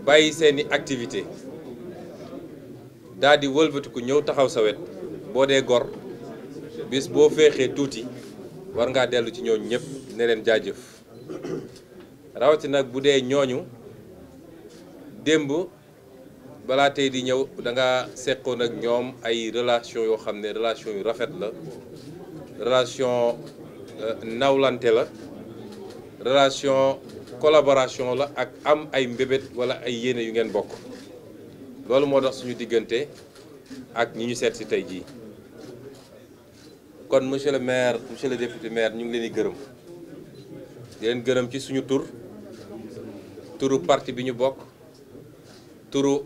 bàyyi seeni activité daal di wëlbatiku ñëw taxaw sa wet boo dee gor bis boo féexee tuuti war ngaa dellu ci ñooñu ñëpp ne leen jaajëf rawati nag bu dee ñooñu démb balaa tey di ñëw da nga seqoon ak ñoom ay relation yoo xam ne relation yu rafet la relation nawlante la relation collaboration la ak am ay mbébét wala ay yéene yu ngeen bokk loolu moo tax suñu diggante ak ñi ñu seet si tey jii kon monsieur le maire monsieur le député maire ñu ngi leen di leen gërëm ci suñu turu parti bi ñu bokk turu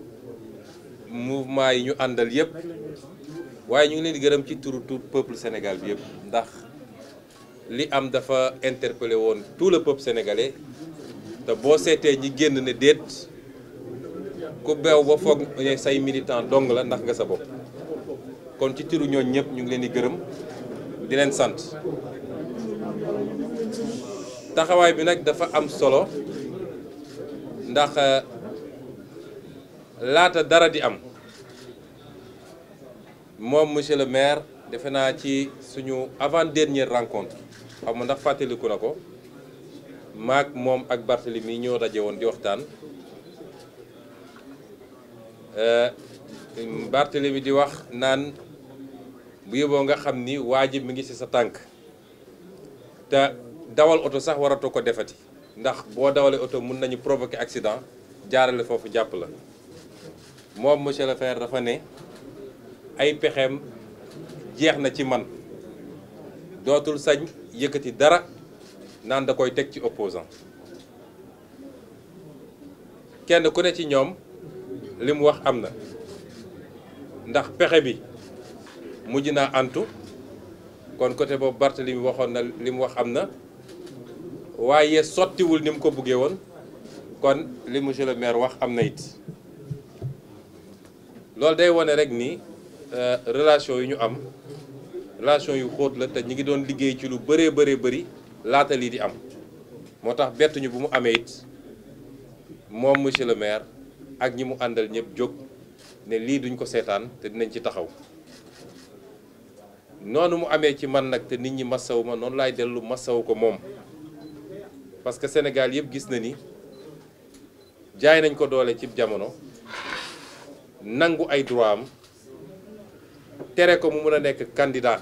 mouvement yi ñu àndal yëpp waaye ñu ngi leen di gërëm ci turu tout peuple Sénégal bi yëpp ndax li am dafa interpellé woon tout le peuple sénégalais te boo seetee ñi génn ne déet ku beew ba foog ne say militant dong la ndax nga sa bopp kon ci turu ñooñ ñëpp ñu ngi leen di gërëm di leen sant taxawaay bi nag dafa am solo ndax laata dara di am moom monsieur le maire defe naa ci suñu avant dernière rencontre xam nga ndax fàttaliku na ko maak moom ak Barthélemy ñoo daje woon di waxtaan Barthélemy di wax naan bu yóbboo nga xam ni waa ji mi ngi ci sa tànk te dawal oto sax waratoo ko defati ndax boo dawalee oto mun nañu provoquer accident jaarale foofu jàpp la moom monsieur le maire dafa ne ay pexeem jeex na ci man dootul sañ yëkkati dara naan da koy teg ci opposant kenn ku ne ci ñoom li mu wax am na ndax pexe bi mujj naa antu kon côté boobu Barthélemy waxoon na li mu wax am na waaye sottiwul ni mu ko buggee woon kon li monsieur le maire wax am na it loolu day wone rek ni relation yu ñu am relation yu xóot la te ñi ngi doon liggéey ci lu bëree bëri laata lii di am moo tax bettuñu bu mu amee it moom monsieur le maire ak ñi mu àndal ñëpp jóg ne lii duñ ko seetaan te dinañ ci taxaw noonu mu amee ci man nag te nit ñi massawu ma noonu laay dellu massawu ko moom parce que Sénégal yëpp gis na ni jaay nañ ko doole ci jamono nangu ay droit am tere ko mu mën a nekk candidat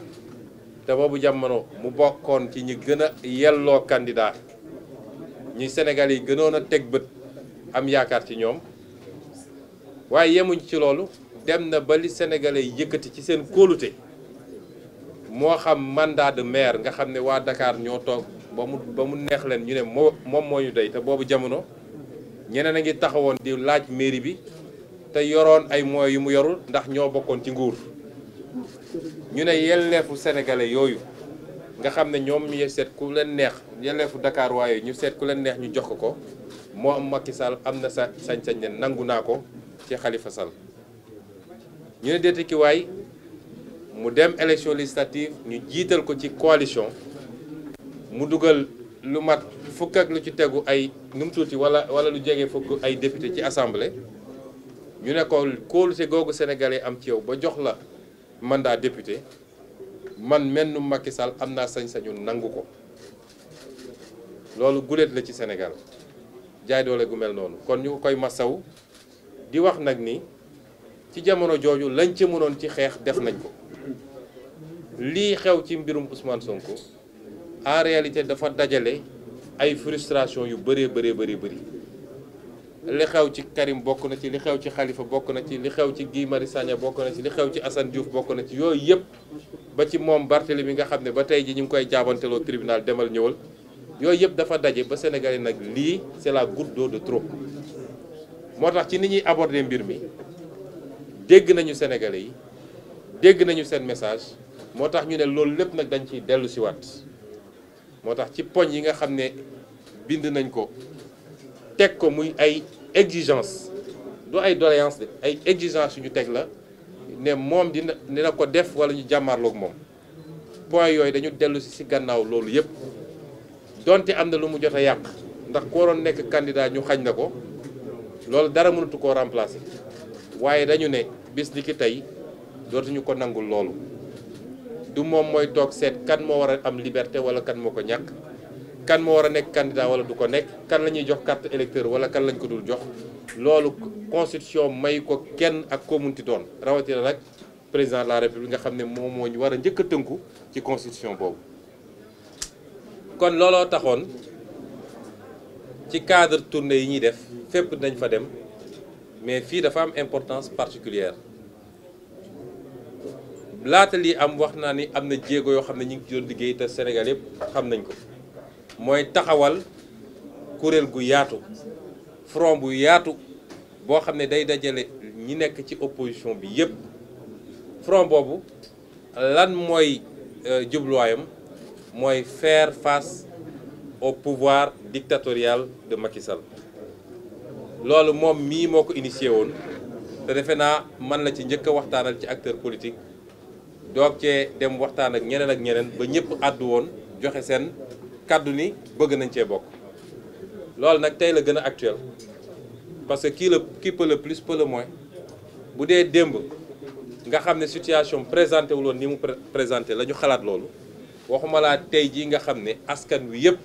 te boobu jamono mu bokkoon ci ñi gën a yelloo candidat ñi Sénégal yi gënoon a teg bët am yaakaar ci ñoom waaye yemuñ ci loolu dem na ba li Sénégalais yi yëkkati ci seen kóolute moo xam mandat de maire nga xam ne waa Dakar ñoo toog ba mu neex leen ñu ne moom moo ñu doy te boobu jamono ñeneen a ngi taxawoon di laaj mairie bi te yoroon ay moyens yu mu yorul ndax ñoo bokkoon ci nguur ñu ne yelleefu sénégalais yooyu nga xam ne ñoom ñu seet ku leen neex yelleefu Dakar waaye ñu seet ku leen neex ñu jox ko moo am Macky Sall am na sa sañ-sañ ne nangu naa ko ci Khalifa Sall ñu ne déete ki waay mu dem élection législative ñu jiital ko ci coalition mu dugal lu mat fukk ak lu ci tegu ay nu mu tuuti wala lu jege fukk ay député ci assemblée ñu ne ko kóolute googu sénégalais am ci yow ba jox la mandat député man menn Macky Sall am naa sañ-sañu nangu ko loolu guléet la ci Sénégal jaay doole gu mel noonu kon ñu ko koy masaw di wax nag ni ci jamono jooju lañ ci mënoon ci xeex def nañ ko lii xew ci mbirum Ousmane Sonko en réalité dafa dajale ay frustration yu bëree bëri li xew ci Karim bokk na ci li xew ci Khalifa bokk na ci li xew ci Guy Marius Sagna bokk na ci li xew ci Assane Diouf bokk na ci yooyu yëpp ba ci moom Barthélemy nga xam ne ba tey ji ñu ngi koy jaabanteloo tribunal demal ñëwal yooyu yëpp dafa daje ba Sénégal yi nag lii c'est la goutte d'eau de trop moo tax ci ni ñuy aborder mbir mi dégg nañu Sénégalais yi dégg nañu seen message moo tax ñu ne loolu lépp nag dañ ciy dellu si waat moo tax ci poñ yi nga xam ne bind nañ ko teg ko muy ay exigence du ay doléance de ay exigence yu ñu teg la ne moom dina ko def wala ñu jàmmarloog moom point yooyu dañu dellu si gannaaw loolu yëpp donte am na lu mu jot a yàq ndax ku waroon nekk candidat ñu xañ na ko loolu dara mënatu koo remplacer waaye dañu ne bis ni ki tey dootuñu ko nangul loolu du moom mooy toog seet kan moo war a am liberté wala kan moo ko ñàkk kan moo war a nekk candidat wala du ko nekk kan la ñuy jox carte électeur wala kan lañ ko dul jox loolu constitution may ko kenn ak koo munti doon rawatina nag président de la république nga xam ne moom moo ñu war a njëkk a tënku ci constitution boobu. kon looloo taxoon ci cadre tournée yi ñuy def fépp dañ fa dem mais fii dafa am importance particulière laata lii am wax naa ni am na jéego yoo xam ne ñu ngi ci doon liggéey te Sénégal yëpp xam nañ ko mooy taxawal kuréel gu yaatu front bu yaatu boo xam ne day dajale ñi nekk ci opposition bi yëpp front boobu lan mooy jubluwaayam mooy faire face au pouvoir dictatorial de Macky Sall loolu moom mii moo ko initié woon te defe naa man la ci njëkk a waxtaanal ci acteur politique doog cee dem waxtaan ak ñeneen ba ñëpp àddu woon joxe seen kàddu ni bëgg nañ cee bokk loolu nag tey la gën a actuel parce que qui peut le plus peut le moins bu dee démb nga xam ne situation présenté wuloon ni mu présenté la ñu xalaat loolu waxuma laa tey jii nga xam ne askan wi yëpp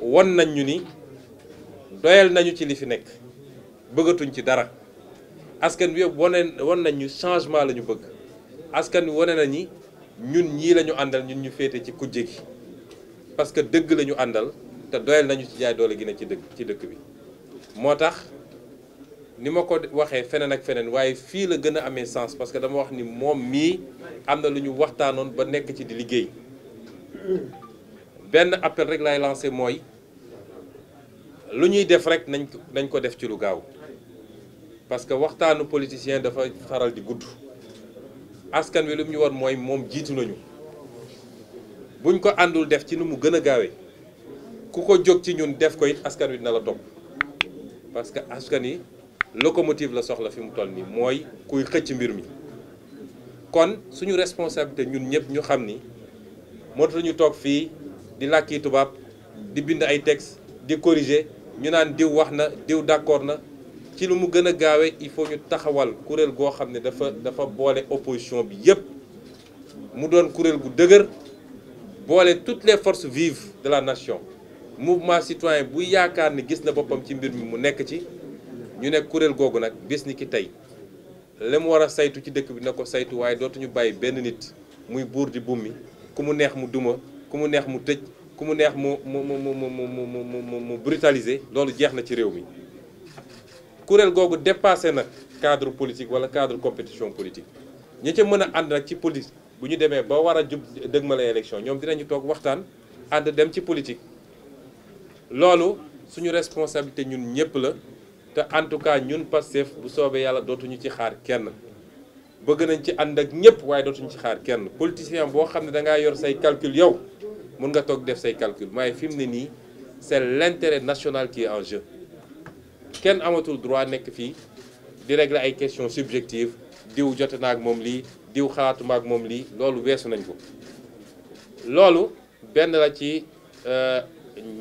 won nañ ñu ni doyal nañu ci li fi nekk bëggatuñ ci dara askan wi yëpp won nañ ñu changement la ñu bëgg askan wi wane na ni ñun ñii la ñu àndal ñun ñu féete ci kujje gi parce que dëgg la ñu àndal te doyal nañu ci jaay doole gi ne ci dëkk bi moo tax ni ma ko waxee feneen ak feneen waaye fii la gën a amee sens parce que dama wax ni moom mii am na lu ñu waxtaanoon ba nekk ci di liggéey benn appel rek lay lancé mooy lu ñuy def rek nañ ko def ci lu gaaw parce que waxtaanu politicien dafa faral di gudd askan wi lu ñu war mooy moom jiitu nañu buñ ko àndul def ci nu mu gën a gaawee ku ko jóg ci ñun def ko it askan wi dina la topp parce que askan yi locomotive la soxla fi mu toll nii mooy kuy xëcc mbir mi kon suñu responsabilité ñun ñëpp ñu xam ni mootu ñu toog fii di làkki tubaab di bind ay texte di corriger ñu naan diw wax na diw d'accord na ci lu mu gën a gaawee il faut ñu taxawal kuréel goo xam ne dafa boole opposition bi yépp mu doon kuréel gu dëgër boole toutes les forces vives de la nation mouvement citoyen bu yaakaar ni gis na boppam ci mbir mi mu nekk ci ñu nekk kuréel googu nag bis ni ki tey li mu war a saytu ci dëkk bi na ko saytu waaye dootuñu bàyyi benn nit muy buur di bummi ku mu neex mu duma ku mu neex mu tëj ku mu neex mu brutaliser loolu jeex na ci réew mi kuréel googu dépassé na cadre politique wala cadre compétition politique ñi ca mën a ànd nag ci politique bu ñu demee ba war a jub dëgmale élection ñoom dinañu toog waxtaan ànd dem ci politique loolu suñu responsabilité ñun ñëpp la te en tout cas ñun Pastef bu soobee yàlla dootuñu ci xaar kenn bëgg nañ ci ànd ak ñëpp waaye dootuñu ci xaar kenn politicien boo xam ne da ngaa yor say calcul yow mun nga toog def say calcul waaye fi mu ne nii c'est l'intérêt national qui est en jeu kenn amatul droit nekk fii di régler ay questions subjectives diw jote na ak moom lii diw xalaatuma ak moom lii loolu weesu nañ ko loolu benn la ci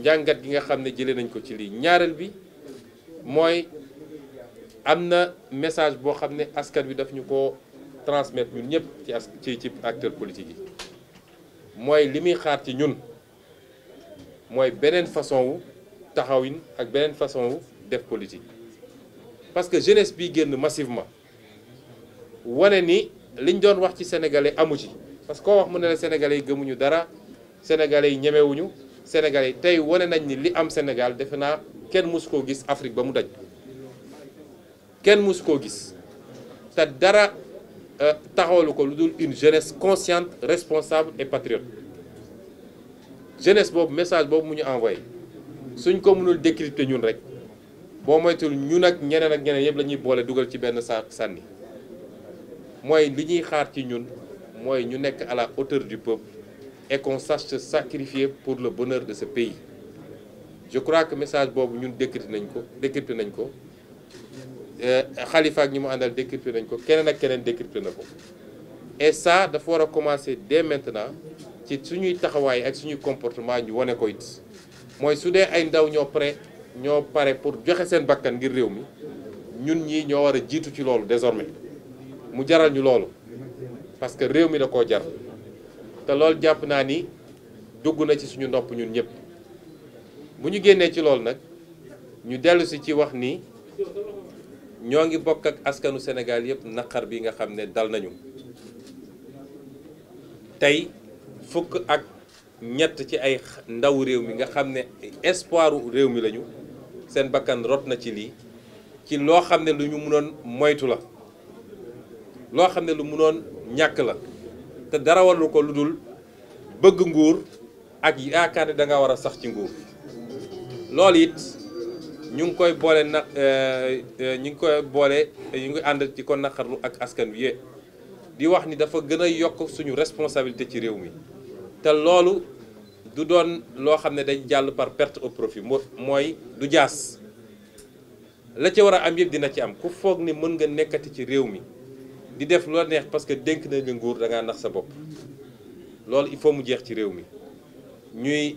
njàngat gi nga xam ne jëlee nañ ko ci lii ñaareel bi mooy am na message boo xam ne askan wi daf ñu ko transmettre ñun ñëpp ci acteurs politiques yi mooy li muy xaar ci ñun mooy beneen façon wu taxawin ak beneen façon wu def politique parce que jeunesse bi génn massivement wane ni liñ doon wax ci sénégalais amu ci parce que koo wax mu ne la sénégalais yi gëmuñu dara sénégalais yi ñemewuñu sénégalais yi tey wane nañ ni li am Sénégal defe naa kenn mësu koo gis Afrique ba mu daj kenn mësu koo gis te dara taxawalu ko lu dul une jeunesse consciente responsable et patriote jeunesse boobu message boobu mu ñu envoyé suñ ko mënul décrypter ñun rek boo moytul ñun ak ñeneen yëpp la ñuy boole dugal ci benn saak sànni mooy li ñuy xaar ci ñun mooy ñu nekk à la hauteur du peuple et qu'on sache se sacrifier pour le bonheur de ce pays je crois que message boobu ñun décrypter nañ ko Khalifa ak ñi mu àndal décrypter nañ ko keneen ak keneen décrypter na ko et ça dafa war a commencer dès maintenant ci suñuy taxawaay ak suñuy comportement ñu wane ko it mooy su dee ay ndaw ñoo prêt ñoo pare pour joxe seen bakkan ngir réew mi ñun ñii ñoo war a jiitu ci loolu désormais mu jaral ñu loolu parce que réew mi da koo jar te loolu jàpp naa ni dugg na ci suñu nopp ñun ñëpp bu ñu génnee ci loolu nag ñu dellu si ci wax ni ñoo ngi bokk ak askanu Sénégal yëpp naqar bi nga xam ne dal nañu tey fukk ak ñett ci ay ndaw réew mi nga xam ne espoiru réew mi lañu seen bakkan rot na ci lii ci loo xam ne lu ñu mënoon moytu la loo xam ne lu mënoon ñàkk la te dara warlu ko lu dul bëgg nguur ak yaakaar ne da nga war a sax ci nguur loolu it ñu ngi koy boole na ñu ngi ànd ci ko naqarlu ak askan wi di wax ni dafa gën a yokk suñu responsabilité ci réew mi te loolu du doon loo xam ne dañ jàll par perte au profit mooy du jaas la ca war a am yëpp dina ci am ku foog ni mën nga nekkati ci réew mi di def loo neex parce que dénk na la nguur da ngaa nax sa bopp loolu il faut mu jeex ci réew mi ñuy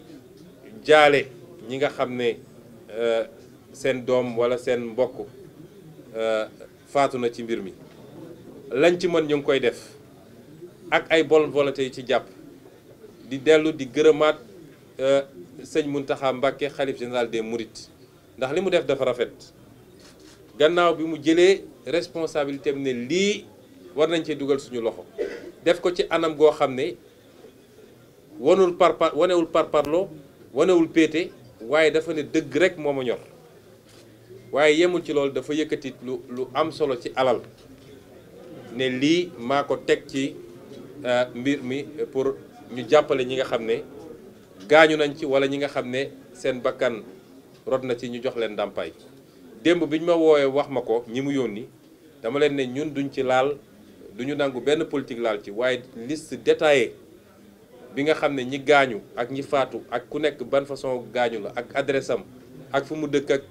jaale ñi nga xam ne seen doom walla seen mbokk faatu na ci mbir mi lañ ci mën ñu ngi koy def ak ay bonne volonté yi ci jàpp di dellu di gërëmaat sëñ Mountakha Mbacké xalif général des Mourides ndax li mu def dafa rafet gannaaw bi mu jëlee responsabilité am ne lii war nañ cee dugal suñu loxo def ko ci anam goo xam ne wanewul parparloo wanewul péete waaye dafa ne dëgg rek moo ma ñor waaye yemul ci loolu dafa yëkkati lu am solo ci alal ne lii maa ko teg ci mbir mi pour ñu jàppale ñi nga xam ne gaañu nañ ci walla ñi nga xam ne seen bakkan rot na ci ñu jox leen ndàmpaay démb bi ñu ma woowee wax ma ko ñi mu yónni dama leen ne ñun duñ ci laal duñu nangu benn politique laal ci waaye liste détaillée bi nga xam ne ñi gaañu ak ñi faatu ak ku nekk ban façon gaañu la ak adresse am ak fu mu dëkk ak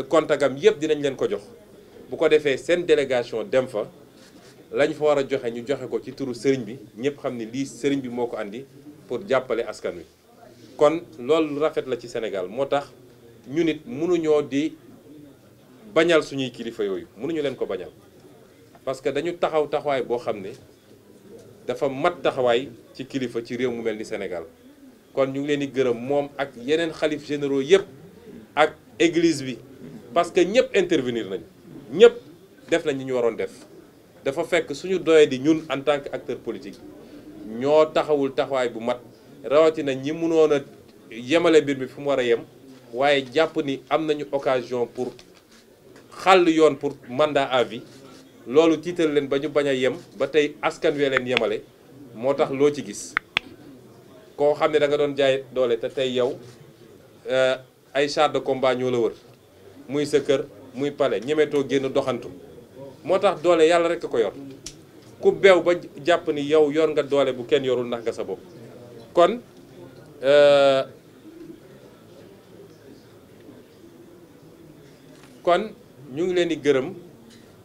contact am yëpp dinañ leen ko jox bu ko defee seen délégation dem fa lañ fa war a joxe ñu joxe ko ci turu sëriñ bi ñëpp xam ne lii sëriñ bi moo ko andi pour jàppale askan wi kon loolu rafet la ci Sénégal moo tax ñu nit mënuñoo di bañal suñuy kilifa yooyu mënuñu leen ko bañal parce que dañu taxaw taxawaay boo xam ne dafa mat taxawaay ci kilifa ci réew mu mel ni Sénégal kon ñu ngi leen di gërëm moom ak yeneen xalif généraux yëpp ak église bi parce que ñëpp intervenir nañ ñëpp def nañ ñi ñu waroon def dafa fekk suñu doye di ñun en tant que acteur politique ñoo taxawul taxawaay bu mat rawatina ñi mënoon a yemale mbir mi fu mu war a yem waaye jàpp ni am nañu occasion pour xàll yoon pour mandat à vie loolu tiital leen ba ñu bañ a yem ba tey askan wi leen yemale moo tax loo ci gis koo xam ne da nga doon jaay doole te tey yow ay char de combat ñoo la wër muy sa kër muy palais ñemetoo génn doxantu moo tax doole yàlla rek a ko yor ku beew ba jàpp ni yow yor nga doole bu kenn yorul ndax nga sa bopp kon ñu ngi leen di gërëm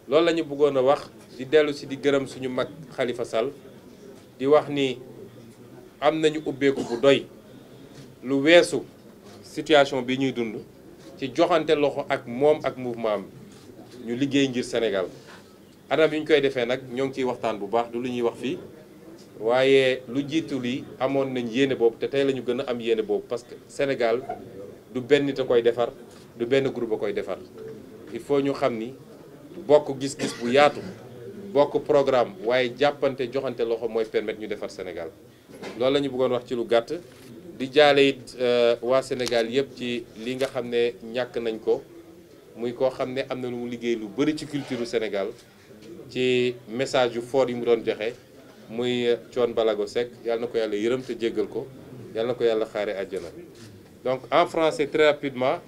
loolu la ñu bëggoon a wax di dellu si di gërëm suñu mag Khalifa Sall di wax ni am nañu ubbeeku bu doy lu weesu situation bi ñuy dund ci joxante loxo ak moom ak mouvement ñu liggéey ngir Sénégal anam yi ñu koy defee nag ñoo ngi ciy waxtaan bu baax du lu ñuy wax fii waaye lu jiitu lii amoon nañ yéene boobu te tey la ñu gën a am yéene boobu parce que Sénégal du benn nit a koy defar du benn groupe a koy defar il faut ñu xam ni bokk gis-gis bu yaatu bokk programme waaye jàppante joxante loxo mooy permettre ñu defar Sénégal loolu la ñu bëggoon wax ci lu gàtt di jaale it waa Sénégal yëpp ci li nga xam ne ñàkk nañ ko muy koo xam ne am na lu mu liggéey lu bëri ci culture Sénégal ci message yu fort yi mu doon joxe muy Thione Ballago Seck yàlla na ko yàlla yërëm te jéggal ko yàlla na ko yàlla xaare àjjana donc en français très rapidement